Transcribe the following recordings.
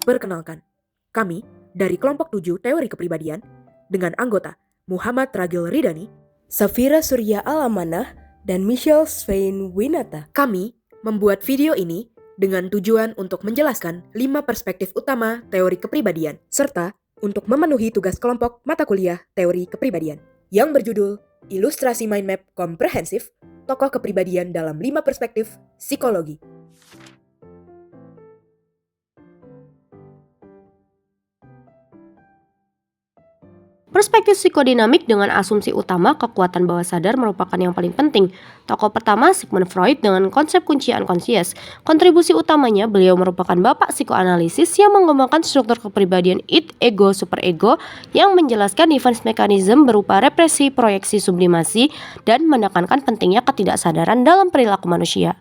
Perkenalkan, kami dari kelompok 7 Teori Kepribadian dengan anggota Muhammad Ragil Ridani, Safira Surya Alamanah, dan Michelle Svein Winata. Kami membuat video ini dengan tujuan untuk menjelaskan 5 perspektif utama teori kepribadian, serta untuk memenuhi tugas kelompok mata kuliah teori kepribadian yang berjudul Ilustrasi Mind Map Komprehensif, Tokoh Kepribadian dalam 5 Perspektif Psikologi. Perspektif psikodinamik dengan asumsi utama kekuatan bawah sadar merupakan yang paling penting. Tokoh pertama Sigmund Freud dengan konsep kunci unconscious. Kontribusi utamanya, beliau merupakan bapak psikoanalisis yang mengembangkan struktur kepribadian id, ego, superego yang menjelaskan defense mechanism berupa represi, proyeksi, sublimasi, dan menekankan pentingnya ketidaksadaran dalam perilaku manusia.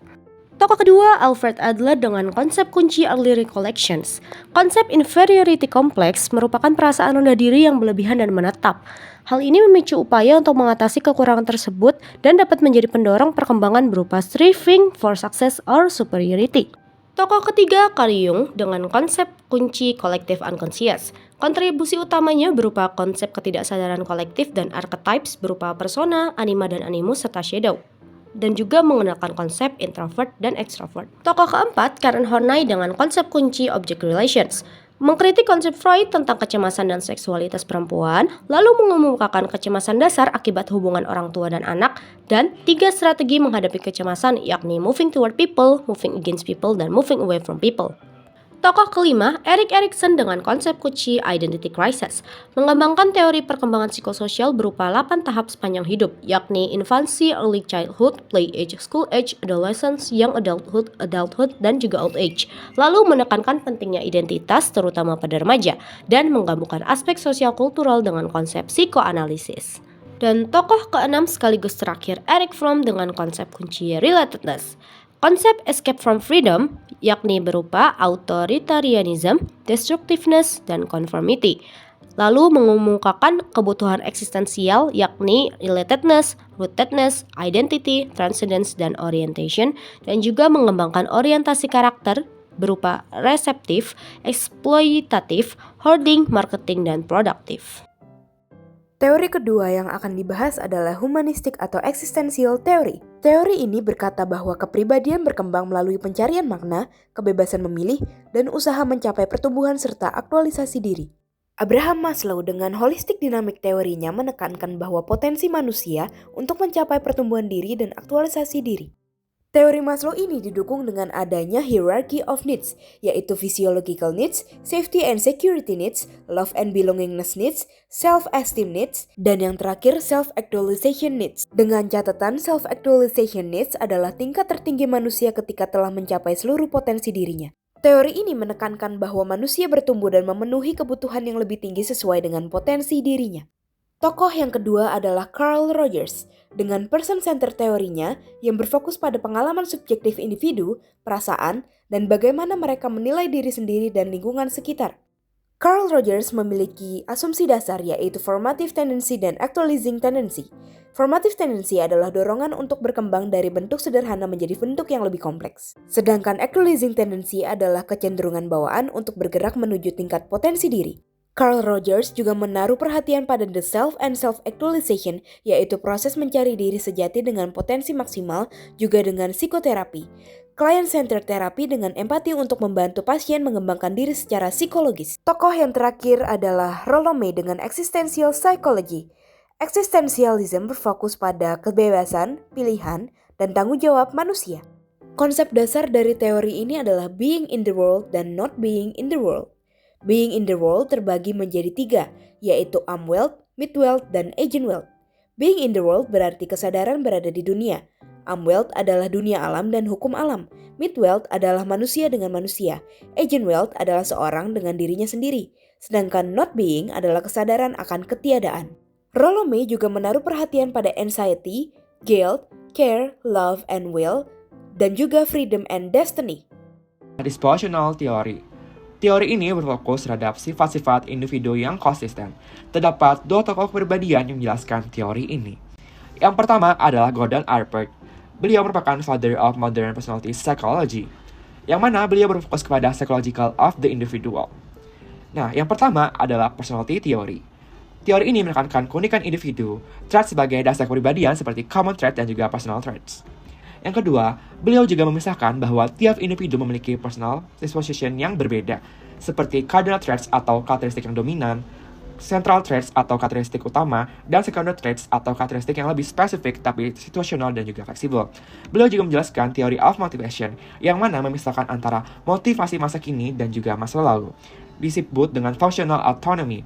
Tokoh kedua, Alfred Adler dengan konsep kunci early recollections. Konsep inferiority complex merupakan perasaan rendah diri yang berlebihan dan menetap. Hal ini memicu upaya untuk mengatasi kekurangan tersebut dan dapat menjadi pendorong perkembangan berupa striving for success or superiority. Tokoh ketiga, Carl Jung dengan konsep kunci collective unconscious. Kontribusi utamanya berupa konsep ketidaksadaran kolektif dan archetypes berupa persona, anima dan animus serta shadow, dan juga mengenalkan konsep introvert dan extrovert. Tokoh keempat, Karen Horney dengan konsep kunci object relations, mengkritik konsep Freud tentang kecemasan dan seksualitas perempuan, lalu mengemukakan kecemasan dasar akibat hubungan orang tua dan anak, dan 3 strategi menghadapi kecemasan, yakni moving toward people, moving against people, dan moving away from people. Tokoh kelima, Erik Erikson dengan konsep kunci identity crisis, mengembangkan teori perkembangan psikososial berupa 8 tahap sepanjang hidup, yakni infancy, early childhood, play age, school age, adolescence, young adulthood, dan juga old age. Lalu menekankan pentingnya identitas, terutama pada remaja, dan menggabungkan aspek sosial kultural dengan konsep psikoanalisis. Dan tokoh keenam sekaligus terakhir, Erich Fromm dengan konsep kunci relatedness. Konsep escape from freedom, yakni berupa authoritarianism, destructiveness, dan conformity. Lalu mengemukakan kebutuhan eksistensial, yakni relatedness, rootedness, identity, transcendence, dan orientation, dan juga mengembangkan orientasi karakter berupa reseptif, eksploitatif, hoarding, marketing, dan produktif. Teori kedua yang akan dibahas adalah humanistik atau existential theory. Teori ini berkata bahwa kepribadian berkembang melalui pencarian makna, kebebasan memilih, dan usaha mencapai pertumbuhan serta aktualisasi diri. Abraham Maslow dengan holistic dynamic teorinya menekankan bahwa potensi manusia untuk mencapai pertumbuhan diri dan aktualisasi diri. Teori Maslow ini didukung dengan adanya hierarchy of needs, yaitu physiological needs, safety and security needs, love and belongingness needs, self-esteem needs, dan yang terakhir self-actualization needs. Dengan catatan self-actualization needs adalah tingkat tertinggi manusia ketika telah mencapai seluruh potensi dirinya. Teori ini menekankan bahwa manusia bertumbuh dan memenuhi kebutuhan yang lebih tinggi sesuai dengan potensi dirinya. Tokoh yang kedua adalah Carl Rogers, dengan person-centered teorinya yang berfokus pada pengalaman subjektif individu, perasaan, dan bagaimana mereka menilai diri sendiri dan lingkungan sekitar. Carl Rogers memiliki asumsi dasar yaitu formative tendency dan actualizing tendency. Formative tendency adalah dorongan untuk berkembang dari bentuk sederhana menjadi bentuk yang lebih kompleks. Sedangkan actualizing tendency adalah kecenderungan bawaan untuk bergerak menuju tingkat potensi diri. Carl Rogers juga menaruh perhatian pada the self and self-actualization, yaitu proses mencari diri sejati dengan potensi maksimal, juga dengan psikoterapi. Client-centered therapy dengan empati untuk membantu pasien mengembangkan diri secara psikologis. Tokoh yang terakhir adalah Rollo May dengan existential psychology. Existentialism berfokus pada kebebasan, pilihan, dan tanggung jawab manusia. Konsep dasar dari teori ini adalah being in the world dan not being in the world. Being in the world terbagi menjadi 3, yaitu Umwelt, Midwelt, dan Eigenwelt. Being in the world berarti kesadaran berada di dunia. Umwelt adalah dunia alam dan hukum alam. Midwelt adalah manusia dengan manusia. Eigenwelt adalah seorang dengan dirinya sendiri. Sedangkan not being adalah kesadaran akan ketiadaan. Rollo May juga menaruh perhatian pada anxiety, guilt, care, love, and will, dan juga freedom and destiny. Dispositional theory. Teori ini berfokus terhadap sifat-sifat individu yang konsisten. Terdapat 2 tokoh kepribadian yang menjelaskan teori ini. Yang pertama adalah Gordon Allport. Beliau merupakan father of modern personality psychology. yang mana beliau berfokus kepada psychological of the individual. Nah, yang pertama adalah personality theory. Teori ini menekankan keunikan individu, traits sebagai dasar kepribadian seperti common trait dan juga personal traits. Yang kedua, beliau juga memisahkan bahwa tiap individu memiliki personal disposition yang berbeda, seperti cardinal traits atau karakteristik yang dominan, central traits atau karakteristik utama, dan secondary traits atau karakteristik yang lebih spesifik tapi situasional dan juga fleksibel. Beliau juga menjelaskan theory of motivation, yang mana memisahkan antara motivasi masa kini dan juga masa lalu, disebut dengan functional autonomy.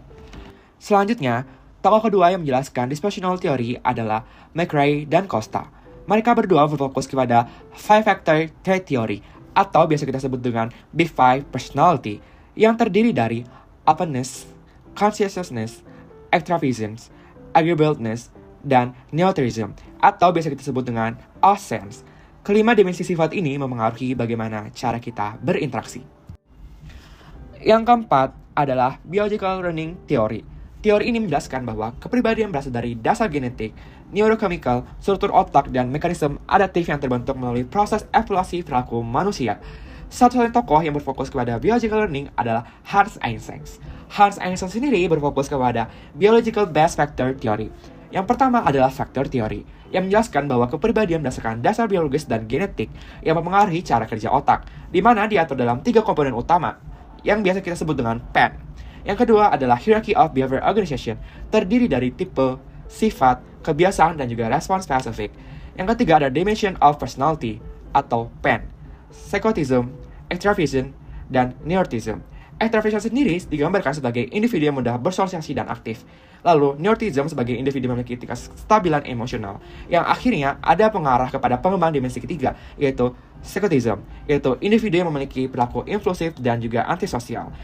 Selanjutnya, tokoh kedua yang menjelaskan dispositional theory adalah McRae dan Costa. Mereka berdua berfokus kepada five-factor trait theory, atau biasa kita sebut dengan Big Five personality, yang terdiri dari openness, conscientiousness, extravision, agreeableness, dan neutrism, atau biasa kita sebut dengan all-sense. Kelima dimensi sifat ini memengaruhi bagaimana cara kita berinteraksi. Yang keempat adalah biological learning theory. Teori ini menjelaskan bahwa kepribadian berasal dari dasar genetik, neurochemical, struktur otak, dan mekanisme adaptif yang terbentuk melalui proses evolusi perilaku manusia. Satu-satunya tokoh yang berfokus kepada biological learning adalah Hans Eysenck. Hans Eysenck sendiri berfokus kepada biological based factor theory. Yang pertama adalah factor theory, yang menjelaskan bahwa kepribadian berdasarkan dasar biologis dan genetik yang mempengaruhi cara kerja otak, di mana diatur dalam 3 komponen utama, yang biasa kita sebut dengan PEN. Yang kedua adalah Hierarchy of Behavior Organization, terdiri dari tipe, sifat, kebiasaan, dan juga respons spesifik. Yang ketiga ada Dimension of Personality, atau PEN, Psychotism, Extravision, dan Neuroticism. Extravision sendiri digambarkan sebagai individu yang mudah bersosialisasi dan aktif. Lalu, Neuroticism sebagai individu memiliki tingkat kestabilan emosional, yang akhirnya ada pengarah kepada pengembang dimensi ketiga, yaitu Psychotism, yaitu individu yang memiliki perilaku impulsif dan juga antisosial.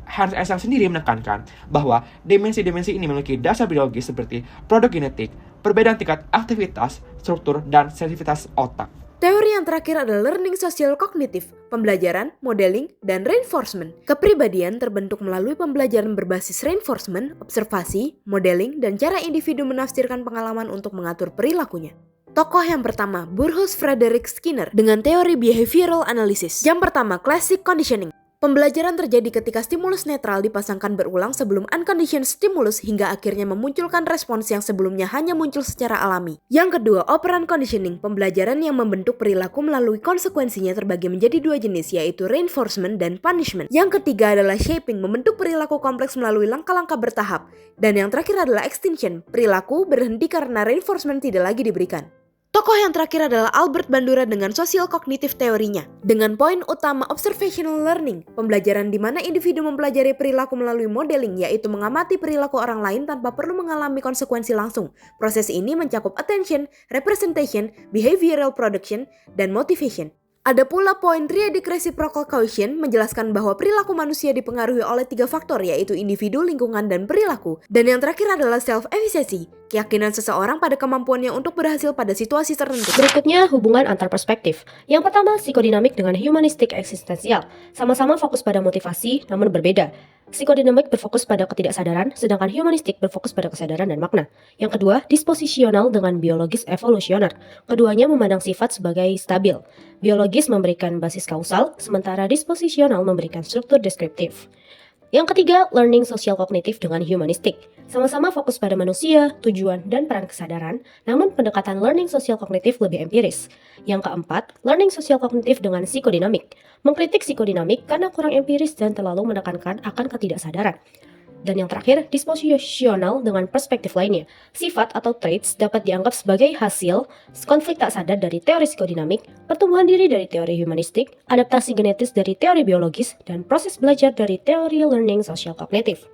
Hans Eysenck sendiri menekankan bahwa dimensi-dimensi ini memiliki dasar biologis seperti produk genetik, perbedaan tingkat aktivitas, struktur, dan sensitivitas otak. Teori yang terakhir adalah learning social kognitif, pembelajaran, modeling, dan reinforcement. Kepribadian terbentuk melalui pembelajaran berbasis reinforcement, observasi, modeling, dan cara individu menafsirkan pengalaman untuk mengatur perilakunya. Tokoh yang pertama, Burrhus Frederick Skinner dengan teori behavioral analysis. Yang pertama, classic conditioning. Pembelajaran terjadi ketika stimulus netral dipasangkan berulang sebelum unconditioned stimulus hingga akhirnya memunculkan respons yang sebelumnya hanya muncul secara alami. Yang kedua, operant conditioning, pembelajaran yang membentuk perilaku melalui konsekuensinya terbagi menjadi 2 jenis, yaitu reinforcement dan punishment. Yang ketiga adalah shaping, membentuk perilaku kompleks melalui langkah-langkah bertahap. Dan yang terakhir adalah extinction, perilaku berhenti karena reinforcement tidak lagi diberikan. Tokoh yang terakhir adalah Albert Bandura dengan sosial kognitif teorinya. Dengan poin utama observational learning, pembelajaran di mana individu mempelajari perilaku melalui modeling, yaitu mengamati perilaku orang lain tanpa perlu mengalami konsekuensi langsung. Proses ini mencakup attention, representation, behavioral production, dan motivation. Ada pula poin triadic reciprocal caution menjelaskan bahwa perilaku manusia dipengaruhi oleh 3 faktor, yaitu individu, lingkungan, dan perilaku. Dan yang terakhir adalah self-efficacy, keyakinan seseorang pada kemampuannya untuk berhasil pada situasi tertentu. Berikutnya, hubungan antar perspektif. Yang pertama, psikodinamik dengan humanistik eksistensial. Sama-sama fokus pada motivasi, namun berbeda. Psikodinamik berfokus pada ketidaksadaran, sedangkan humanistik berfokus pada kesadaran dan makna. Yang kedua, disposisional dengan biologis evolusioner. Keduanya memandang sifat sebagai stabil. Biologis memberikan basis kausal, sementara disposisional memberikan struktur deskriptif. Yang ketiga, learning sosial kognitif dengan humanistik. Sama-sama fokus pada manusia, tujuan, dan peran kesadaran, namun pendekatan learning sosial kognitif lebih empiris. Yang keempat, learning sosial kognitif dengan psikodinamik. Mengkritik psikodinamik karena kurang empiris dan terlalu menekankan akan ketidaksadaran. Dan yang terakhir, disposisional dengan perspektif lainnya. Sifat atau traits dapat dianggap sebagai hasil konflik tak sadar dari teori psikodinamik, pertumbuhan diri dari teori humanistik, adaptasi genetis dari teori biologis, dan proses belajar dari teori learning sosial kognitif.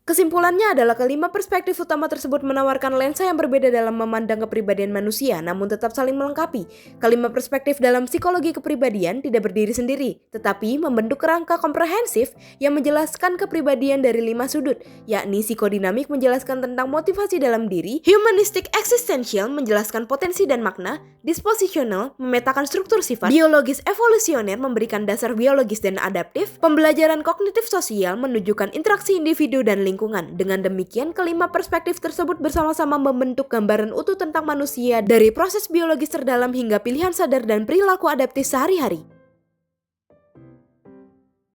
Kesimpulannya adalah kelima perspektif utama tersebut menawarkan lensa yang berbeda dalam memandang kepribadian manusia, namun tetap saling melengkapi. Kelima perspektif dalam psikologi kepribadian tidak berdiri sendiri, tetapi membentuk kerangka komprehensif yang menjelaskan kepribadian dari 5 sudut, yakni psikodinamik menjelaskan tentang motivasi dalam diri, humanistic existential menjelaskan potensi dan makna, dispositional memetakan struktur sifat, biologis evolusioner memberikan dasar biologis dan adaptif, pembelajaran kognitif sosial menunjukkan interaksi individu dan lingkungan. Dengan demikian, kelima perspektif tersebut bersama-sama membentuk gambaran utuh tentang manusia dari proses biologis terdalam hingga pilihan sadar dan perilaku adaptif sehari-hari.